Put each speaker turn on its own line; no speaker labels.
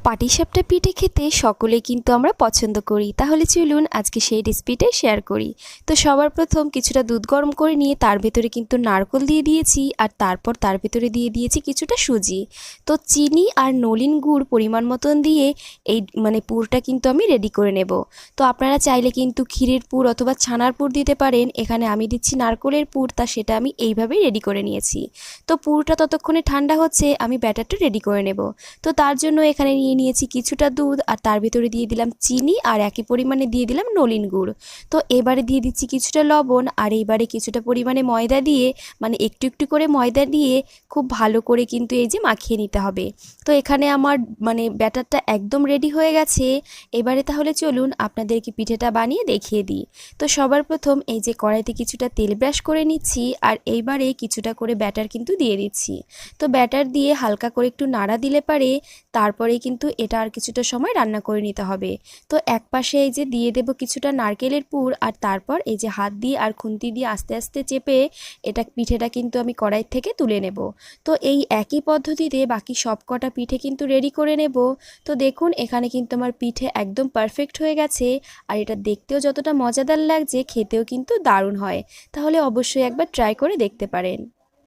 পাটিসাপটা পিঠে খেতে সকলে কিন্তু আমরা পছন্দ করি। তাহলে চলুন আজকে সেই রেসিপিটাই শেয়ার করি। তো সবার প্রথম কিছুটা দুধ গরম করে নিয়ে তার ভেতরে কিন্তু নারকেল দিয়ে দিয়েছি, আর তারপর তার ভেতরে দিয়ে দিয়েছি কিছুটা সুজি। তো চিনি আর নলেন গুড় পরিমাণ মতন দিয়ে এই পুরটা কিন্তু আমি রেডি করে নেব। তো আপনারা চাইলে কিন্তু ক্ষীরের পুর অথবা ছানার পুর দিতে পারেন। এখানে আমি দিচ্ছি নারকেলের পুর, তা সেটা আমি এইভাবেই রেডি করে নিয়েছি। তো পুরটা ততক্ষণে ঠান্ডা হচ্ছে, আমি ব্যাটারটা রেডি করে নেব। তো তার জন্য এখানে নিয়ে নিয়েছি কিছুটা দুধ, আর তার ভিতরে দিয়ে দিলাম চিনি, আর একই পরিমাণে দিয়ে দিলাম নলেন গুড়। তো এবারে দিয়ে দিচ্ছি কিছুটা লবণ, আর এইবারে কিছুটা পরিমাণে ময়দা দিয়ে একটু একটু করে ময়দা দিয়ে খুব ভালো করে কিন্তু এই যে মাখিয়ে নিতে হবে। তো এখানে আমার ব্যাটারটা একদম রেডি হয়ে গেছে। এবারে তাহলে চলুন আপনাদেরকে পিঠেটা বানিয়ে দেখিয়ে দিই। তো সবার প্রথম এই যে কড়াইতে কিছুটা তেল ব্রাশ করে নিচ্ছি, আর এইবারে কিছুটা করে ব্যাটার কিন্তু দিয়ে দিচ্ছি। তো ব্যাটার দিয়ে হালকা করে একটু নাড়া দিলে পারে তারপরে কিন্তু এটা আর কিছুটা সময় রান্না করে নিতে হবে। তো এক পাশে এই যে দিয়ে দেব কিছুটা নারকেলের পুর, আর তারপর এই যে হাত দিয়ে আর খুন্তি দিয়ে আস্তে আস্তে চেপে পিঠেটা কিন্তু আমি কড়াই থেকে তুলে নেব। তো এই একই পদ্ধতিতে বাকি সব কটা পিঠে কিন্তু রেডি করে নেব। তো দেখুন এখানে কিন্তু আমার পিঠে একদম পারফেক্ট হয়ে গেছে, আর এটা দেখতেও যতটা মজাদার লাগছে খেতেও কিন্তু দারুণ হয়। তাহলে অবশ্যই একবার ট্রাই করে দেখতে পারেন।